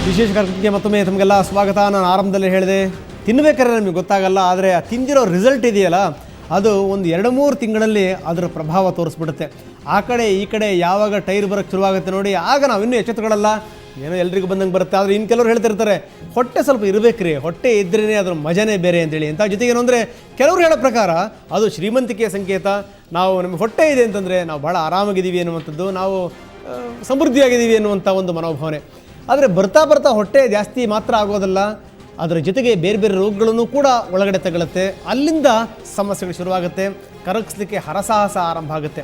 ವಿಶೇಷ ಕಾರ್ಯಕ್ರಮಕ್ಕೆ ಮತ್ತೊಮ್ಮೆ ತಮಗೆಲ್ಲ ಸ್ವಾಗತ. ನಾನು ಆರಂಭದಲ್ಲಿ ಹೇಳಿದೆ, ತಿನ್ನಬೇಕಾದ್ರೆ ನಮಗೆ ಗೊತ್ತಾಗಲ್ಲ, ಆದರೆ ಆ ತಿಂದಿರೋ ರಿಸಲ್ಟ್ ಇದೆಯಲ್ಲ ಅದು ಒಂದು 2-3 ತಿಂಗಳಲ್ಲಿ ಅದರ ಪ್ರಭಾವ ತೋರಿಸ್ಬಿಡುತ್ತೆ. ಆ ಕಡೆ ಈ ಕಡೆ ಯಾವಾಗ ಟೈರ್ ಬರೋಕ್ಕೆ ಶುರುವಾಗುತ್ತೆ ನೋಡಿ, ಆಗ ನಾವು ಇನ್ನೂ ಎಚ್ಚೆತ್ತುಕೊಳ್ಳಲ್ಲ, ಏನೋ ಎಲ್ರಿಗೂ ಬಂದಂಗೆ ಬರುತ್ತೆ. ಆದರೆ ಇನ್ನು ಕೆಲವರು ಹೇಳ್ತಿರ್ತಾರೆ, ಹೊಟ್ಟೆ ಸ್ವಲ್ಪ ಇರಬೇಕ್ರಿ, ಹೊಟ್ಟೆ ಇದ್ರೇ ಅದ್ರ ಮಜನೇ ಬೇರೆ ಅಂತೇಳಿ. ಅಂತ ಜೊತೆಗೆ ಏನು ಅಂದರೆ, ಕೆಲವರು ಹೇಳೋ ಪ್ರಕಾರ ಅದು ಶ್ರೀಮಂತಿಕೆಯ ಸಂಕೇತ. ನಾವು ನಮಗೆ ಹೊಟ್ಟೆ ಇದೆ ಅಂತಂದರೆ ನಾವು ಭಾಳ ಆರಾಮಾಗಿದ್ದೀವಿ ಅನ್ನುವಂಥದ್ದು, ನಾವು ಸಮೃದ್ಧಿಯಾಗಿದ್ದೀವಿ ಅನ್ನುವಂಥ ಒಂದು ಮನೋಭಾವನೆ. ಆದರೆ ಬರ್ತಾ ಬರ್ತಾ ಹೊಟ್ಟೆ ಜಾಸ್ತಿ ಮಾತ್ರ ಆಗೋದಲ್ಲ, ಅದರ ಜೊತೆಗೆ ಬೇರೆ ಬೇರೆ ರೋಗಗಳನ್ನು ಕೂಡ ಒಳಗಡೆ ತಗೊಳುತ್ತೆ. ಅಲ್ಲಿಂದ ಸಮಸ್ಯೆಗಳು ಶುರುವಾಗುತ್ತೆ, ಕರಗಿಸ್ಲಿಕ್ಕೆ ಹರಸಾಹಸ ಆರಂಭ ಆಗುತ್ತೆ.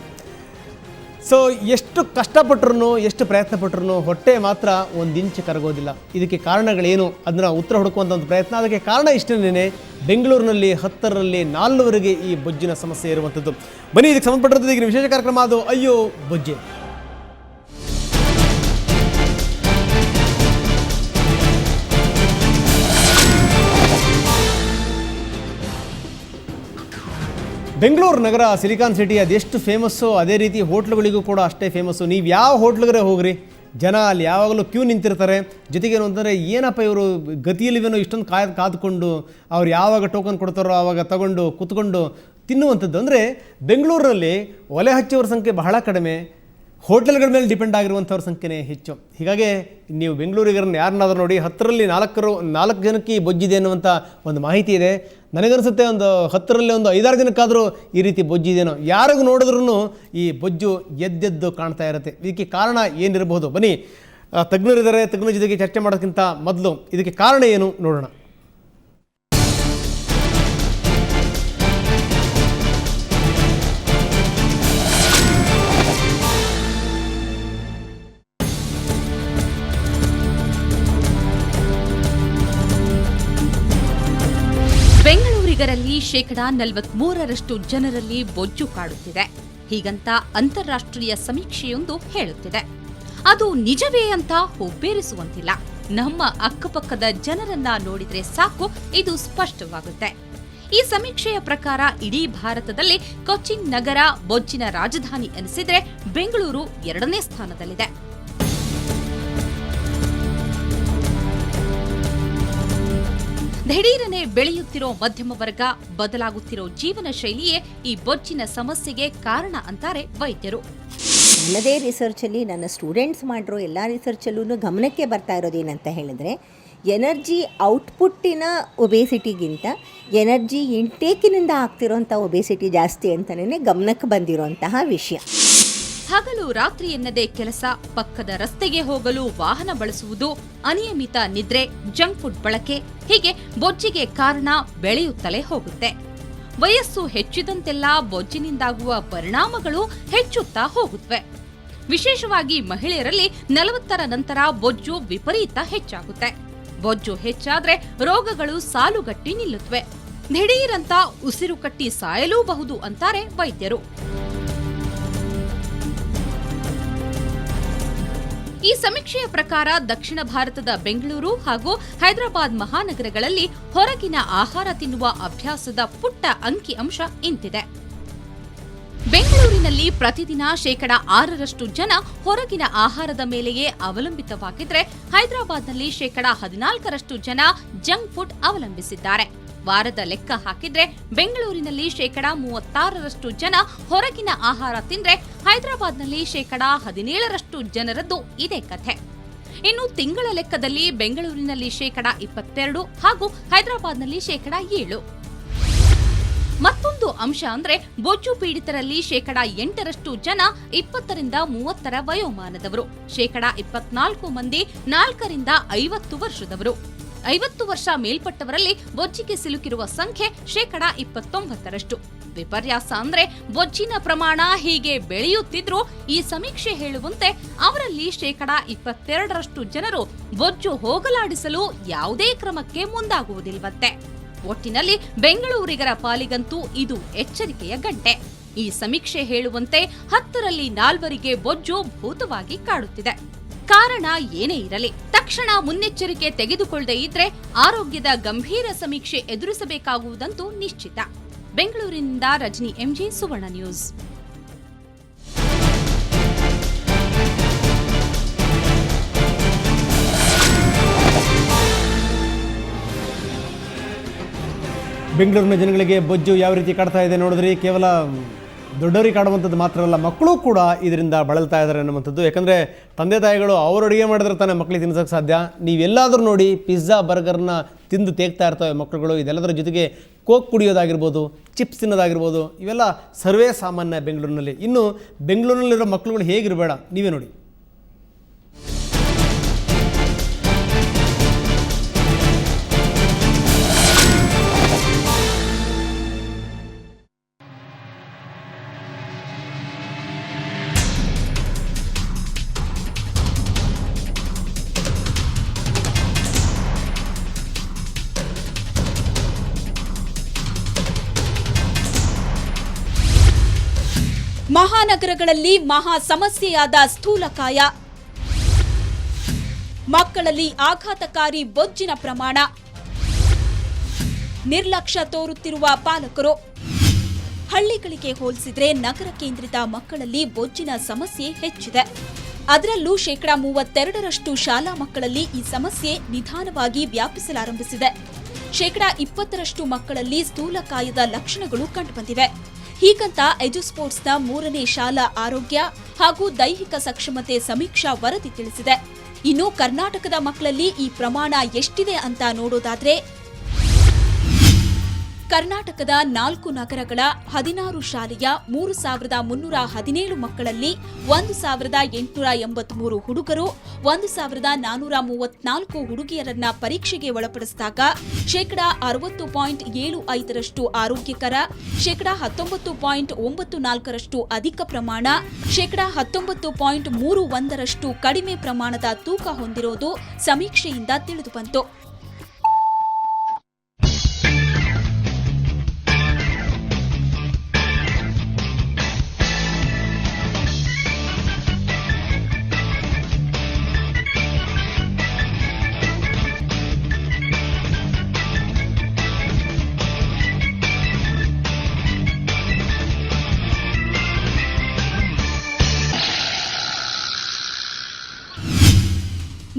ಸೊ ಎಷ್ಟು ಕಷ್ಟಪಟ್ಟರು, ಎಷ್ಟು ಪ್ರಯತ್ನ ಪಟ್ಟರು ಹೊಟ್ಟೆ ಮಾತ್ರ 1 ಇಂಚು ಕರಗೋದಿಲ್ಲ. ಇದಕ್ಕೆ ಕಾರಣಗಳೇನು ಅದನ್ನು ಉತ್ತರ ಹುಡುಕುವಂಥ ಒಂದು ಪ್ರಯತ್ನ. ಅದಕ್ಕೆ ಕಾರಣ ಇಷ್ಟೇನೆ, ಬೆಂಗಳೂರಿನಲ್ಲಿ 10ರಲ್ಲಿ 4ವರೆಗೆ ಈ ಬೊಜ್ಜಿನ ಸಮಸ್ಯೆ ಇರುವಂಥದ್ದು. ಬನ್ನಿ, ಇದಕ್ಕೆ ಸಂಬಂಧಪಟ್ಟಂತೆ ಈಗ ವಿಶೇಷ ಕಾರ್ಯಕ್ರಮ ಅದು ಅಯ್ಯೋ ಬೊಜ್ಜೆ. ಬೆಂಗಳೂರು ನಗರ ಸಿಲಿಕಾನ್ ಸಿಟಿ ಅದೆಷ್ಟು ಫೇಮಸ್ಸು, ಅದೇ ರೀತಿ ಹೋಟ್ಲುಗಳಿಗೂ ಕೂಡ ಅಷ್ಟೇ ಫೇಮಸ್ಸು. ನೀವು ಯಾವ ಹೋಟ್ಲಿಗರೇ ಹೋಗ್ರಿ, ಜನ ಅಲ್ಲಿ ಯಾವಾಗಲೂ ಕ್ಯೂ ನಿಂತಿರ್ತಾರೆ. ಜೊತೆಗೇನು ಅಂತಂದರೆ, ಏನಪ್ಪ ಇವರು ಗತಿಯಲ್ಲಿವೇನೋ ಇಷ್ಟೊಂದು ಕಾದುಕೊಂಡು ಅವ್ರು ಯಾವಾಗ ಟೋಕನ್ ಕೊಡ್ತಾರೋ ಆವಾಗ ತಗೊಂಡು ಕೂತ್ಕೊಂಡು ತಿನ್ನುವಂಥದ್ದು. ಅಂದರೆ ಬೆಂಗಳೂರಲ್ಲಿ ಒಲೆ ಹಚ್ಚೋರ ಸಂಖ್ಯೆ ಬಹಳ ಕಡಿಮೆ, ಹೋಟೆಲ್ಗಳ ಮೇಲೆ ಡಿಪೆಂಡ್ ಆಗಿರುವಂಥವ್ರ ಸಂಖ್ಯೆನೇ ಹೆಚ್ಚು. ಹೀಗಾಗಿ ನೀವು ಬೆಂಗಳೂರಿಗರನ್ನು ಯಾರನ್ನಾದ್ರೂ ನೋಡಿ, 10ರಲ್ಲಿ 4 ಜನಕ್ಕೆ ಬೊಜ್ಜಿದೆ ಅನ್ನುವಂಥ ಒಂದು ಮಾಹಿತಿ ಇದೆ. ನನಗನ್ನಿಸುತ್ತೆ ಒಂದು 10ರಲ್ಲಿ ಒಂದು 5-6 ಜನಕ್ಕಾದರೂ ಈ ರೀತಿ ಬೊಜ್ಜಿದೇನೋ. ಯಾರಿಗೂ ನೋಡಿದ್ರೂ ಈ ಬೊಜ್ಜು ಎದ್ದೆದ್ದು ಕಾಣ್ತಾ ಇರುತ್ತೆ. ಇದಕ್ಕೆ ಕಾರಣ ಏನಿರಬಹುದು? ಬನ್ನಿ, ತಜ್ಞರಿದ್ದಾರೆ, ತಜ್ಞರ ಜೊತೆಗೆ ಚರ್ಚೆ ಮಾಡೋದಕ್ಕಿಂತ ಮೊದಲು ಇದಕ್ಕೆ ಕಾರಣ ಏನು ನೋಡೋಣ. ಬೆಂಗಳೂರಿಗರಲ್ಲಿ 43% ಜನರಲ್ಲಿ ಬೊಜ್ಜು ಕಾಡುತ್ತಿದೆ. ಹೀಗಂತ ಅಂತಾರಾಷ್ಟ್ರೀಯ ಸಮೀಕ್ಷೆಯೊಂದು ಹೇಳುತ್ತಿದೆ. ಅದು ನಿಜವೇ ಅಂತ ಹುಬ್ಬೇರಿಸುವಂತಿಲ್ಲ. ನಮ್ಮ ಅಕ್ಕಪಕ್ಕದ ಜನರನ್ನ ನೋಡಿದ್ರೆ ಸಾಕು, ಇದು ಸ್ಪಷ್ಟವಾಗುತ್ತೆ. ಈ ಸಮೀಕ್ಷೆಯ ಪ್ರಕಾರ ಇಡೀ ಭಾರತದಲ್ಲಿ ಕೊಚ್ಚಿನ್ ನಗರ ಬೊಜ್ಜಿನ ರಾಜಧಾನಿ ಎನಿಸಿದ್ರೆ ಬೆಂಗಳೂರು 2ನೇ ಸ್ಥಾನದಲ್ಲಿದೆ. ದಿಢೀರನೆ ಬೆಳೆಯುತ್ತಿರೋ ಮಧ್ಯಮ ವರ್ಗ, ಬದಲಾಗುತ್ತಿರೋ ಜೀವನ ಶೈಲಿಯೇ ಈ ಬೊಜ್ಜಿನ ಸಮಸ್ಯೆಗೆ ಕಾರಣ ಅಂತಾರೆ ವೈದ್ಯರು. ನನ್ನದೇ ರಿಸರ್ಚಲ್ಲಿ, ನನ್ನ ಸ್ಟೂಡೆಂಟ್ಸ್ ಮಾಡಿರೋ ಎಲ್ಲ ರಿಸರ್ಚಲ್ಲೂ ಗಮನಕ್ಕೆ ಬರ್ತಾ ಇರೋದೇನಂತ ಹೇಳಿದ್ರೆ, ಎನರ್ಜಿ ಔಟ್ಪುಟ್ಟಿನ ಒಬೇಸಿಟಿಗಿಂತ ಎನರ್ಜಿ ಇಂಟೇಕಿನಿಂದ ಆಗ್ತಿರೋಂಥ ಒಬೇಸಿಟಿ ಜಾಸ್ತಿ ಅಂತಲೇ ಗಮನಕ್ಕೆ ಬಂದಿರೋಂತಹ ವಿಷಯ. ಹಗಲು ರಾತ್ರಿ ಎನ್ನದೇ ಕೆಲಸ, ಪಕ್ಕದ ರಸ್ತೆಗೆ ಹೋಗಲು ವಾಹನ ಬಳಸುವುದು, ಅನಿಯಮಿತ ನಿದ್ರೆ, ಜಂಕ್ ಫುಡ್ ಬಳಕೆ, ಹೀಗೆ ಬೊಜ್ಜಿಗೆ ಕಾರಣ ಬೆಳೆಯುತ್ತಲೇ ಹೋಗುತ್ತೆ. ವಯಸ್ಸು ಹೆಚ್ಚಿದಂತೆಲ್ಲ ಬೊಜ್ಜಿನಿಂದಾಗುವ ಪರಿಣಾಮಗಳು ಹೆಚ್ಚುತ್ತಾ ಹೋಗುತ್ತವೆ. ವಿಶೇಷವಾಗಿ ಮಹಿಳೆಯರಲ್ಲಿ 40ರ ನಂತರ ಬೊಜ್ಜು ವಿಪರೀತ ಹೆಚ್ಚಾಗುತ್ತೆ. ಬೊಜ್ಜು ಹೆಚ್ಚಾದ್ರೆ ರೋಗಗಳು ಸಾಲುಗಟ್ಟಿ ನಿಲ್ಲುತ್ತವೆ. ದಿಢೀರಂತ ಉಸಿರು ಕಟ್ಟಿ ಸಾಯಲೂಬಹುದು ಅಂತಾರೆ ವೈದ್ಯರು. ಈ ಸಮೀಕ್ಷೆಯ ಪ್ರಕಾರ ದಕ್ಷಿಣ ಭಾರತದ ಬೆಂಗಳೂರು ಹಾಗೂ ಹೈದರಾಬಾದ್ ಮಹಾನಗರಗಳಲ್ಲಿ ಹೊರಗಿನ ಆಹಾರ ತಿನ್ನುವ ಅಭ್ಯಾಸದ ಪುಟ್ಟ ಅಂಕಿ ಅಂಶ ಇಂತಿದೆ. ಬೆಂಗಳೂರಿನಲ್ಲಿ ಪ್ರತಿದಿನ 6% ಜನ ಹೊರಗಿನ ಆಹಾರದ ಮೇಲೆಯೇ ಅವಲಂಬಿತವಾಗಿದ್ರೆ, ಹೈದರಾಬಾದ್ನಲ್ಲಿ 14% ಜನ ಜಂಕ್ ಫುಡ್ ಅವಲಂಬಿಸಿದ್ದಾರೆ. ವಾರದ ಲೆಕ್ಕ ಹಾಕಿದ್ರೆ ಬೆಂಗಳೂರಿನಲ್ಲಿ 36% ಜನ ಹೊರಗಿನ ಆಹಾರ ತಿಂದ್ರೆ, ಹೈದರಾಬಾದ್ನಲ್ಲಿ 17% ಜನರದ್ದು ಇದೇ ಕಥೆ. ಇನ್ನು ತಿಂಗಳ ಲೆಕ್ಕದಲ್ಲಿ ಬೆಂಗಳೂರಿನಲ್ಲಿ 22% ಹಾಗೂ ಹೈದರಾಬಾದ್ನಲ್ಲಿ 7%. ಮತ್ತೊಂದು ಅಂಶ ಅಂದ್ರೆ, ಬೊಜ್ಜು ಪೀಡಿತರಲ್ಲಿ 8% ಜನ 20ರಿಂದ 30ರ ವಯೋಮಾನದವರು, 24 ಮಂದಿ 4ರಿಂದ 50 ವರ್ಷದವರು. 50 ವರ್ಷ ಮೇಲ್ಪಟ್ಟವರಲ್ಲಿ ಬೊಜ್ಜಿಗೆ ಸಿಲುಕಿರುವ ಸಂಖ್ಯೆ 29%. ವಿಪರ್ಯಾಸ ಅಂದ್ರೆ, ಬೊಜ್ಜಿನ ಪ್ರಮಾಣ ಹೀಗೆ ಬೆಳೆಯುತ್ತಿದ್ರೂ ಈ ಸಮೀಕ್ಷೆ ಹೇಳುವಂತೆ ಅವರಲ್ಲಿ 22% ಜನರು ಬೊಜ್ಜು ಹೋಗಲಾಡಿಸಲು ಯಾವುದೇ ಕ್ರಮಕ್ಕೆ ಮುಂದಾಗುವುದಿಲ್ವಂತೆ. ಒಟ್ಟಿನಲ್ಲಿ ಬೆಂಗಳೂರಿಗರ ಪಾಲಿಗಂತೂ ಇದು ಎಚ್ಚರಿಕೆಯ ಗಂಟೆ. ಈ ಸಮೀಕ್ಷೆ ಹೇಳುವಂತೆ 10ರಲ್ಲಿ 4ವರಿಗೆ ಬೊಜ್ಜು ಭೂತವಾಗಿ ಕಾಡುತ್ತಿದೆ. ಕಾರಣ ಏನೇ ಇರಲಿ, ತಕ್ಷಣ ಮುನ್ನೆಚ್ಚರಿಕೆ ತೆಗೆದುಕೊಳ್ಳದೇ ಇದ್ರೆ ಆರೋಗ್ಯದ ಗಂಭೀರ ಸಮೀಕ್ಷೆ ಎದುರಿಸಬೇಕಾಗುವುದಂತೂ ನಿಶ್ಚಿತ. ಬೆಂಗಳೂರಿನಿಂದ ರಜನಿ ಎಂಜಿ, ಸುವರ್ಣ ನ್ಯೂಸ್. ಬೆಂಗಳೂರಿನ ಜನಗಳಿಗೆ ಬೊಜ್ಜು ಯಾವ ರೀತಿ ಕಾಡ್ತಾ ಇದೆ ನೋಡಿದ್ರಿ. ಕೇವಲ ದೊಡ್ಡವರಿಗೆ ಕಾಡುವಂಥದ್ದು ಮಾತ್ರ ಅಲ್ಲ, ಮಕ್ಕಳು ಕೂಡ ಇದರಿಂದ ಬಳಲ್ತಾ ಇದ್ದಾರೆ ಅನ್ನುವಂಥದ್ದು. ಯಾಕಂದರೆ ತಂದೆ ತಾಯಿಗಳು ಅವರು ಅಡುಗೆ ಮಾಡಿದ್ರೆ ತಾನೇ ಮಕ್ಕಳಿಗೆ ತಿನ್ಸೋಕ್ಕೆ ಸಾಧ್ಯ. ನೀವೆಲ್ಲಾದರೂ ನೋಡಿ ಪಿಜ್ಜಾ ಬರ್ಗರ್ನ ತಿಂದು ತೇಗ್ತಾ ಇರ್ತವೆ ಮಕ್ಕಳುಗಳು. ಇದೆಲ್ಲದರ ಜೊತೆಗೆ ಕೋಕ್ ಕುಡಿಯೋದಾಗಿರ್ಬೋದು, ಚಿಪ್ಸ್ ತಿನ್ನೋದಾಗಿರ್ಬೋದು, ಇವೆಲ್ಲ ಸರ್ವೇ ಸಾಮಾನ್ಯ ಬೆಂಗಳೂರಿನಲ್ಲಿ. ಇನ್ನು ಬೆಂಗಳೂರಿನಲ್ಲಿರೋ ಮಕ್ಕಳುಗಳು ಹೇಗಿರಬೇಡ ನೀವೇ ನೋಡಿ. ಮಹಾನಗರಗಳಲ್ಲಿ ಮಹಾ ಸಮಸ್ಯೆಯಾದ ಸ್ಥೂಲಕಾಯ, ಮಕ್ಕಳಲ್ಲಿ ಆಘಾತಕಾರಿ ಬೊಜ್ಜಿನ ಪ್ರಮಾಣ, ನಿರ್ಲಕ್ಷ್ಯ ತೋರುತ್ತಿರುವ ಪಾಲಕರು. ಹಳ್ಳಿಗಳಿಗೆ ಹೋಲಿಸಿದ್ರೆ ನಗರ ಕೇಂದ್ರಿತ ಮಕ್ಕಳಲ್ಲಿ ಬೊಜ್ಜಿನ ಸಮಸ್ಯೆ ಹೆಚ್ಚಿದೆ. ಅದರಲ್ಲೂ 32% ಶಾಲಾ ಮಕ್ಕಳಲ್ಲಿ ಈ ಸಮಸ್ಯೆ ನಿಧಾನವಾಗಿ ವ್ಯಾಪಿಸಲಾರಂಭಿಸಿದೆ. 20% ಮಕ್ಕಳಲ್ಲಿ ಸ್ಥೂಲಕಾಯದ ಲಕ್ಷಣಗಳು ಕಂಡುಬಂದಿವೆ. ಹೀಗಂತ ಎಜುಸ್ಪೋರ್ಟ್ಸ್ನ 3ನೇ ಶಾಲಾ ಆರೋಗ್ಯ ಹಾಗೂ ದೈಹಿಕ ಸಕ್ಷಮತೆ ಸಮೀಕ್ಷಾ ವರದಿ ತಿಳಿಸಿದೆ. ಇನ್ನು ಕರ್ನಾಟಕದ ಮಕ್ಕಳಲ್ಲಿ ಈ ಪ್ರಮಾಣ ಎಷ್ಟಿದೆ ಅಂತ ನೋಡೋದಾದ್ರೆ, ಕರ್ನಾಟಕದ 4 ನಗರಗಳ 16 ಶಾಲೆಯ 3317 ಮಕ್ಕಳಲ್ಲಿ 1883 ಹುಡುಗರು, 1434 ಹುಡುಗಿಯರನ್ನ ಪರೀಕ್ಷೆಗೆ ಒಳಪಡಿಸಿದಾಗ 60.75% ಆರೋಗ್ಯಕರ, 19.94% ಅಧಿಕ ಪ್ರಮಾಣ, 19.31% ಕಡಿಮೆ ಪ್ರಮಾಣದ ತೂಕ ಹೊಂದಿರೋದು ಸಮೀಕ್ಷೆಯಿಂದ ತಿಳಿದುಬಂತು.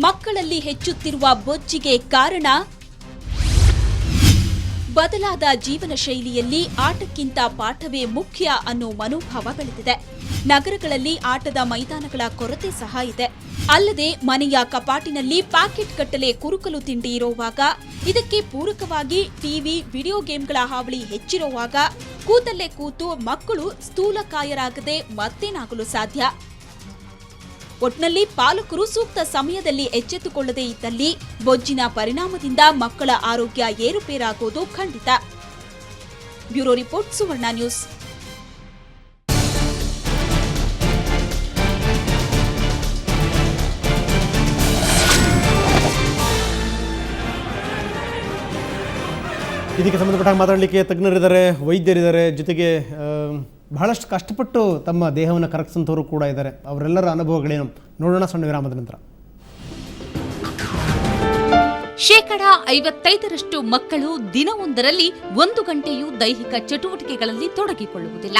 ಮಕ್ಕಳಲ್ಲಿ ಹೆಚ್ಚುತ್ತಿರುವ ಬೊಜ್ಜಿಗೆ ಕಾರಣ ಬದಲಾದ ಜೀವನ ಶೈಲಿಯಲ್ಲಿ ಆಟಕ್ಕಿಂತ ಪಾಠವೇ ಮುಖ್ಯ ಅನ್ನೋ ಮನೋಭಾವ ಬೆಳೆದಿದೆ. ನಗರಗಳಲ್ಲಿ ಆಟದ ಮೈದಾನಗಳ ಕೊರತೆ ಸಹ ಇದೆ. ಅಲ್ಲದೆ ಮನೆಯ ಕಪಾಟಿನಲ್ಲಿ ಪ್ಯಾಕೆಟ್ ಗಟ್ಟಲೆ ಕುರುಕಲು ತಿಂಡಿ ಇರುವಾಗ, ಇದಕ್ಕೆ ಪೂರಕವಾಗಿ ಟಿವಿ, ವಿಡಿಯೋ ಗೇಮ್ಗಳ ಹಾವಳಿ ಹೆಚ್ಚಿರುವಾಗ ಕೂತಲ್ಲೇ ಕೂತು ಮಕ್ಕಳು ಸ್ಥೂಲಕಾಯರಾಗದೆ ಮತ್ತೇನಾಗಲು ಸಾಧ್ಯ? ಒಟ್ನಲ್ಲಿ ಪಾಲಕರು ಸೂಕ್ತ ಸಮಯದಲ್ಲಿ ಎಚ್ಚೆತ್ತುಕೊಳ್ಳದೇ ಇದ್ದಲ್ಲಿ ಬೊಜ್ಜಿನ ಪರಿಣಾಮದಿಂದ ಮಕ್ಕಳ ಆರೋಗ್ಯ ಏರುಪೇರಾಗೋದು ಖಂಡಿತ. ಬ್ಯೂರೋ ರಿಪೋರ್ಟ್, ಸುವರ್ಣ ನ್ಯೂಸ್. ಇದಕ್ಕೆ ಸಂಬಂಧಪಟ್ಟ ಮಾತಾಡಲಿಕ್ಕೆ ತಜ್ಞರಿದ್ದಾರೆ, ವೈದ್ಯರಿದ್ದಾರೆ, ಜೊತೆಗೆ ಬಹಳಷ್ಟು ಕಷ್ಟಪಟ್ಟು ತಮ್ಮ ದೇಹವನ್ನು ಕರಗಿಸಂಥವರು ಕೂಡ ಇದ್ದಾರೆ. ಅವರೆಲ್ಲರ ಅನುಭವಗಳೇನು ನೋಡೋಣ ಸಣ್ಣ ವಿರಾಮದ ನಂತರ. 55% ಮಕ್ಕಳು ದಿನವೊಂದರಲ್ಲಿ 1 ಗಂಟೆಯೂ ದೈಹಿಕ ಚಟುವಟಿಕೆಗಳಲ್ಲಿ ತೊಡಗಿಕೊಳ್ಳುವುದಿಲ್ಲ.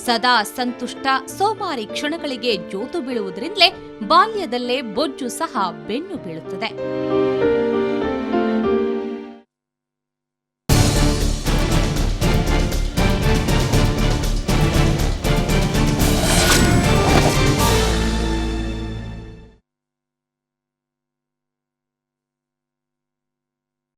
ಸದಾ ಸಂತುಷ್ಟ, ಸೋಮಾರಿ ಕ್ಷಣಗಳಿಗೆ ಜೋತು ಬೀಳುವುದರಿಂದಲೇ ಬಾಲ್ಯದಲ್ಲೇ ಬೊಜ್ಜು ಸಹ ಬೆನ್ನು ಬೀಳುತ್ತದೆ.